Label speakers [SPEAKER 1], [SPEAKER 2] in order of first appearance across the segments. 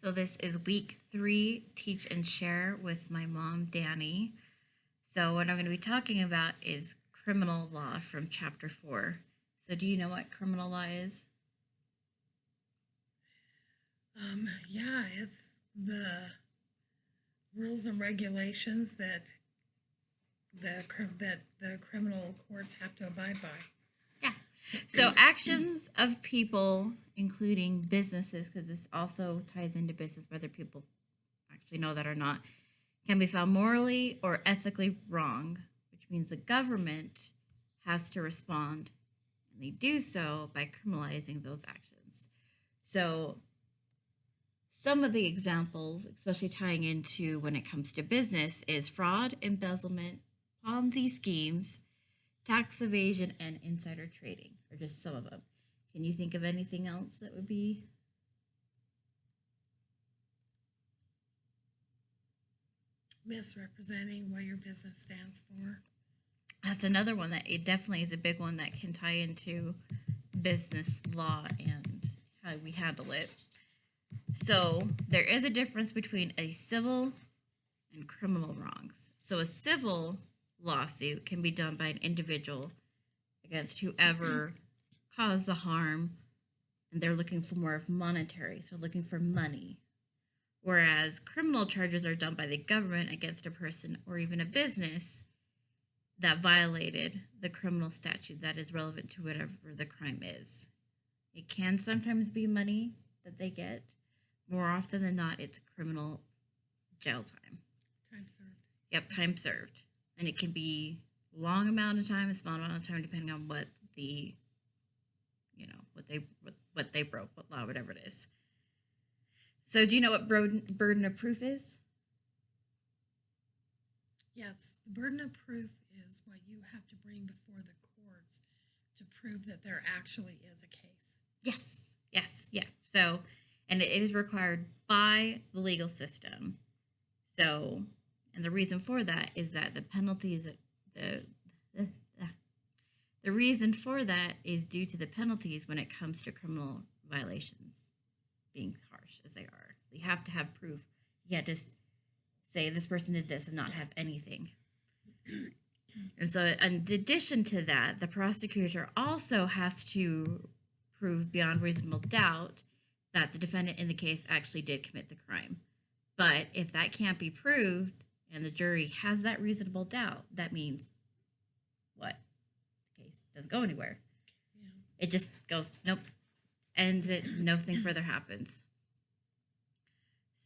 [SPEAKER 1] So this is week 3, Teach and Share with my mom, Danny. So what I'm going to be talking about is criminal law from chapter 4. So do you know what criminal law is?
[SPEAKER 2] Yeah, it's the rules and regulations that the criminal courts have to abide by.
[SPEAKER 1] Yeah. So actions of people, including businesses, because this also ties into business, whether people actually know that or not, can be found morally or ethically wrong, which means the government has to respond, and they do so by criminalizing those actions. So some of the examples, especially tying into when it comes to business, is fraud, embezzlement, Ponzi schemes, tax evasion, and insider trading, are just some of them. Can you think of anything else that would be?
[SPEAKER 2] Misrepresenting what your business stands for.
[SPEAKER 1] That's another one that it definitely is a big one that can tie into business law and how we handle it. So there is a difference between a civil and criminal wrongs. So a civil lawsuit can be done by an individual against whoever caused the harm, and they're looking for more of monetary, so looking for money. Whereas criminal charges are done by the government against a person or even a business that violated the criminal statute that is relevant to whatever the crime is. It can sometimes be money that they get. More often than not, it's criminal jail time.
[SPEAKER 2] Time served.
[SPEAKER 1] Yep, time served. And it can be a long amount of time, a small amount of time, depending on what the, what they broke, what law, whatever it is. So do you know what burden of proof is?
[SPEAKER 2] Yes, the burden of proof is what you have to bring before the courts to prove that there actually is a case.
[SPEAKER 1] Yes, yeah. So, and it is required by the legal system. So, and the reason for that is that the penalties, the reason for that is due to the penalties when it comes to criminal violations being harsh as they are. You have to have proof. You can't just say this person did this and not have anything. And so, in addition to that, the prosecutor also has to prove beyond reasonable doubt that the defendant in the case actually did commit the crime. But if that can't be proved and the jury has that reasonable doubt, that means what? The case doesn't go anywhere.
[SPEAKER 2] Yeah.
[SPEAKER 1] It just goes, nope, ends it, nothing further happens.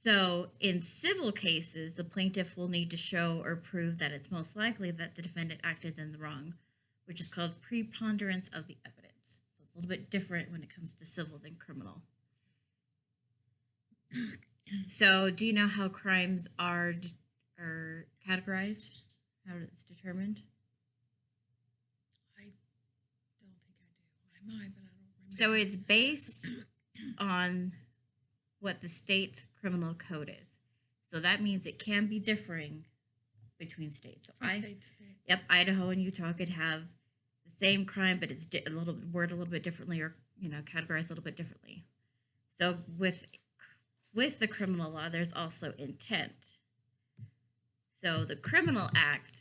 [SPEAKER 1] So, in civil cases, the plaintiff will need to show or prove that it's most likely that the defendant acted in the wrong, which is called preponderance of the evidence. So, it's a little bit different when it comes to civil than criminal. So, do you know how crimes are categorized? How it's determined?
[SPEAKER 2] I don't think I do. I might, but I don't remember.
[SPEAKER 1] So, it's based on what the state's criminal code is. So that means it can be differing between states. So
[SPEAKER 2] state to state.
[SPEAKER 1] Yep, Idaho and Utah could have the same crime, but it's a little bit differently, or categorized a little bit differently. So with the criminal law, there's also intent. So the criminal act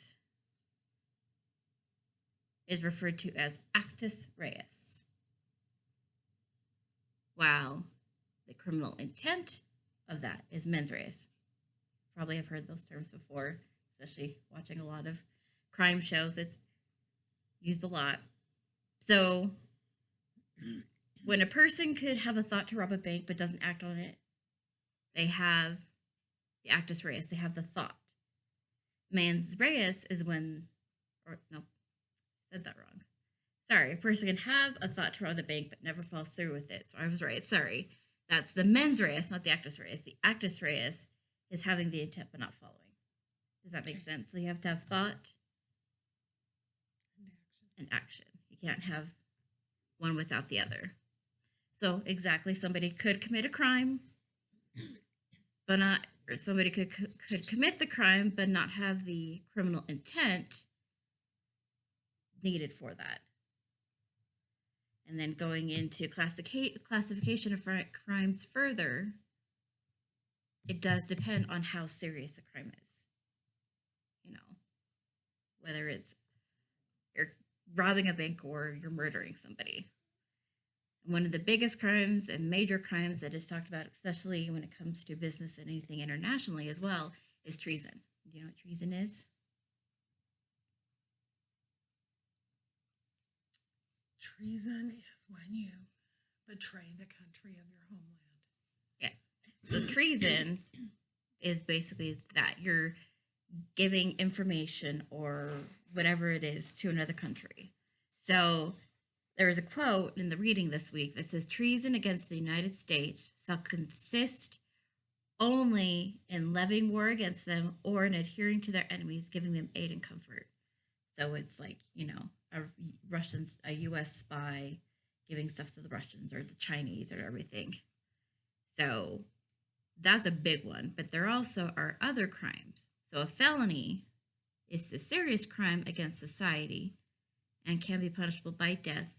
[SPEAKER 1] is referred to as actus reus, while the criminal intent of that is mens res. Probably have heard those terms before, especially watching a lot of crime shows. It's used a lot. So when a person could have a thought to rob a bank but doesn't act on it, they have the actus reus, they have the thought. Mens res is when, or no, I said that wrong. Sorry, a person can have a thought to rob the bank but never follows through with it. So I was right, sorry. That's the mens res, not the actus reus. The actus reus is having the intent but not following. Does that make sense? So you have to have thought and action. You can't have one without the other. So exactly, somebody could commit a crime, but not, or somebody could commit the crime but not have the criminal intent needed for that. And then going into classification of crimes further, it does depend on how serious a crime is. You know, whether it's you're robbing a bank or you're murdering somebody. One of the biggest crimes and major crimes that is talked about, especially when it comes to business and anything internationally as well, is treason. Do you know what treason is?
[SPEAKER 2] Treason is when you betray the country of your homeland.
[SPEAKER 1] Yeah. So treason is basically that you're giving information or whatever it is to another country. So there was a quote in the reading this week that says treason against the United States shall consist only in levying war against them or in adhering to their enemies, giving them aid and comfort. So it's like, a U.S. spy giving stuff to the Russians or the Chinese or everything. So that's a big one. But there also are other crimes. So a felony is a serious crime against society and can be punishable by death.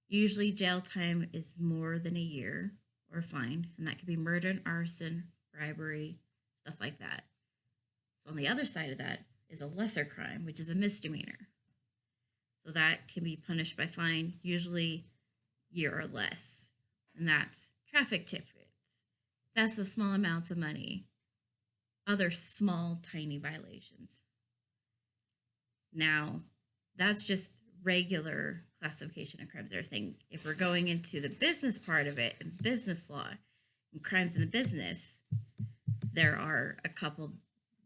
[SPEAKER 1] Usually jail time is more than a year or fine, and that could be murder and arson, bribery, stuff like that. So on the other side of that is a lesser crime, which is a misdemeanor. So that can be punished by fine, usually year or less. And that's traffic tickets, thefts of small amounts of money, other small, tiny violations. Now, that's just regular classification of crimes. If we're going into the business part of it and business law and crimes in the business, there are a couple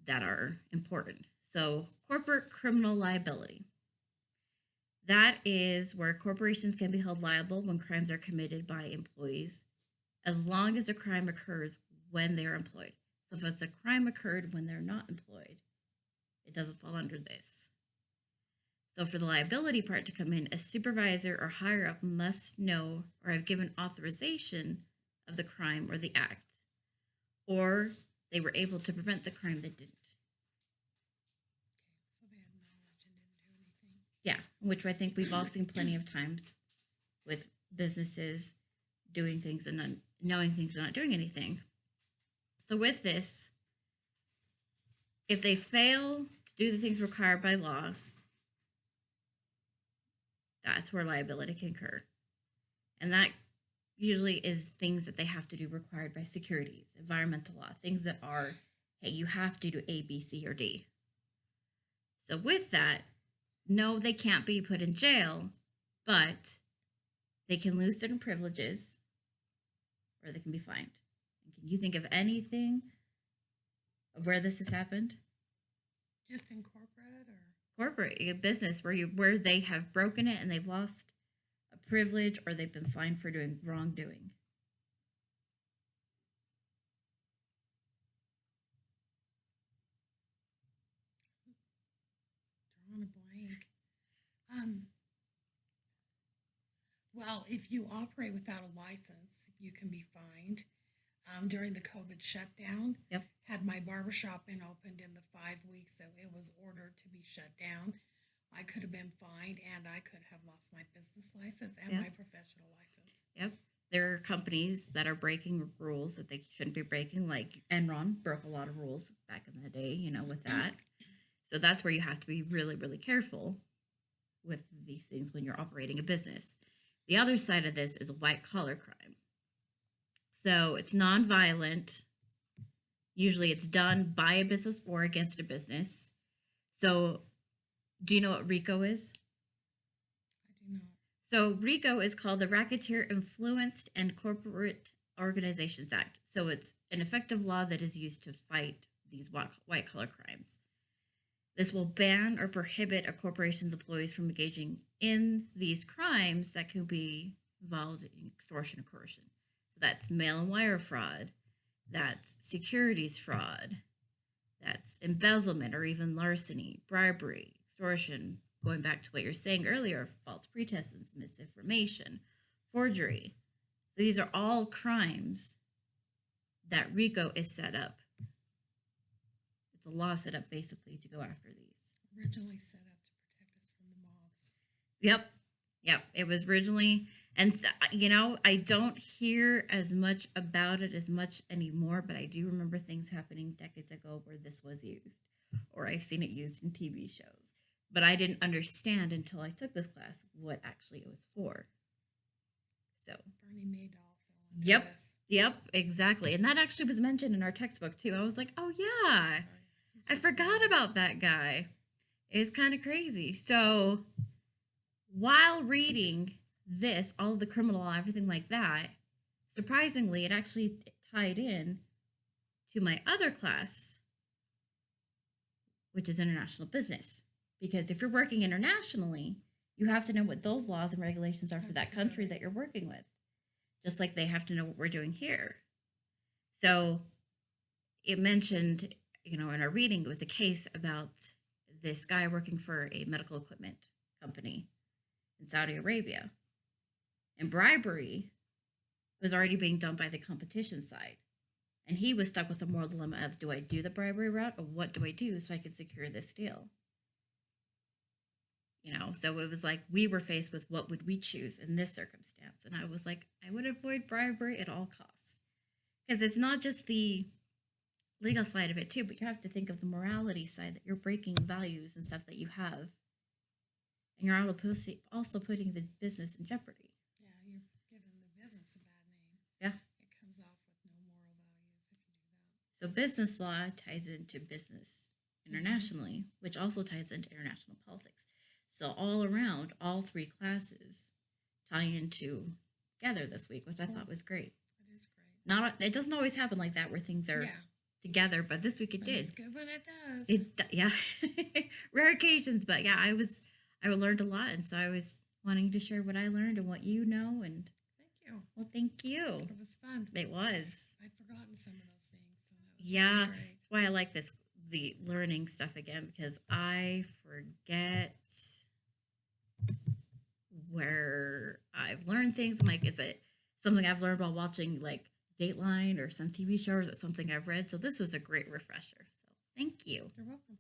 [SPEAKER 1] that are important. So, corporate criminal liability. That is where corporations can be held liable when crimes are committed by employees, as long as a crime occurs when they are employed. So if it's a crime occurred when they're not employed, it doesn't fall under this. So for the liability part to come in, a supervisor or higher up must know or have given authorization of the crime or the act, or they were able to prevent the crime that didn't.
[SPEAKER 2] So they had knowledge and didn't do anything.
[SPEAKER 1] Yeah, which I think we've all seen plenty of times with businesses doing things and knowing things and not doing anything. So with this, if they fail to do the things required by law, that's where liability can occur. And that usually is things that they have to do required by securities, environmental law, things that are, hey, you have to do A, B, C, or D. So with that, no, they can't be put in jail, but they can lose certain privileges or they can be fined. And can you think of anything of where this has happened?
[SPEAKER 2] Just in corporate or?
[SPEAKER 1] Corporate business where they have broken it and they've lost a privilege or they've been fined for doing wrongdoing.
[SPEAKER 2] Drawing a blank. Well, if you operate without a license, you can be fined. During the COVID shutdown,
[SPEAKER 1] Yep.
[SPEAKER 2] had my barbershop been opened in the 5 weeks that it was ordered to be shut down, I could have been fined and I could have lost my business license and
[SPEAKER 1] Yep.
[SPEAKER 2] my professional license.
[SPEAKER 1] Yep. There are companies that are breaking rules that they shouldn't be breaking, like Enron broke a lot of rules back in the day, with that. So that's where you have to be really, really careful with these things when you're operating a business. The other side of this is a white collar crime. So it's non-violent. Usually it's done by a business or against a business. So do you know what RICO is?
[SPEAKER 2] I do not.
[SPEAKER 1] So RICO is called the Racketeer Influenced and Corporate Organizations Act. So it's an effective law that is used to fight these white collar crimes. This will ban or prohibit a corporation's employees from engaging in these crimes that could be involved in extortion or coercion. So that's mail and wire fraud, that's securities fraud, that's embezzlement or even larceny, bribery, extortion, going back to what you're saying earlier, false pretenses, misinformation, forgery. So these are all crimes that RICO is set up. It's a law set up basically to go after these.
[SPEAKER 2] Originally set up to protect us from the mobs.
[SPEAKER 1] Yep. Yep, it was originally, and I don't hear as much about it as much anymore, but I do remember things happening decades ago where this was used, or I've seen it used in TV shows. But I didn't understand until I took this class what actually it was for. So,
[SPEAKER 2] Bernie Madoff fell into
[SPEAKER 1] yep,
[SPEAKER 2] this.
[SPEAKER 1] yep, exactly. And that actually was mentioned in our textbook too. I was like, oh yeah,
[SPEAKER 2] Right. He's
[SPEAKER 1] I
[SPEAKER 2] just
[SPEAKER 1] forgot
[SPEAKER 2] mad.
[SPEAKER 1] about that guy. It's kind of crazy. So, while reading this, all of the criminal law, everything like that, surprisingly, it actually tied in to my other class, which is international business. Because if you're working internationally, you have to know what those laws and regulations are for that country
[SPEAKER 2] Absolutely.
[SPEAKER 1] that you're working with, just like they have to know what we're doing here. So it mentioned, in our reading, it was a case about this guy working for a medical equipment company in Saudi Arabia. And bribery was already being done by the competition side. And he was stuck with a moral dilemma of, do I do the bribery route, or what do I do so I can secure this deal? So it was like we were faced with what would we choose in this circumstance. And I was like, I would avoid bribery at all costs. Because it's not just the legal side of it too, but you have to think of the morality side, that you're breaking values and stuff that you have. And you're also putting the business in jeopardy.
[SPEAKER 2] Yeah, you're giving the business a bad name.
[SPEAKER 1] Yeah.
[SPEAKER 2] It comes off with no moral values if you do that.
[SPEAKER 1] So business law ties into business internationally, which also ties into international politics. So all around, all three classes tie into together this week, which I thought was great.
[SPEAKER 2] It is great.
[SPEAKER 1] It doesn't always happen like that where things are together, but this week it
[SPEAKER 2] But
[SPEAKER 1] did.
[SPEAKER 2] it's good when it does.
[SPEAKER 1] Yeah, rare occasions, but yeah, I learned a lot, and so I was wanting to share what I learned and what you know, and
[SPEAKER 2] Thank you.
[SPEAKER 1] well, thank you.
[SPEAKER 2] It was fun.
[SPEAKER 1] It was.
[SPEAKER 2] I'd forgotten some of those things, so that was
[SPEAKER 1] Yeah,
[SPEAKER 2] really
[SPEAKER 1] that's
[SPEAKER 2] great.
[SPEAKER 1] why I like the learning stuff again, because I forget where I've learned things. I'm like, is it something I've learned while watching like Dateline or some TV show, or is it something I've read? So this was a great refresher. So thank you.
[SPEAKER 2] You're welcome.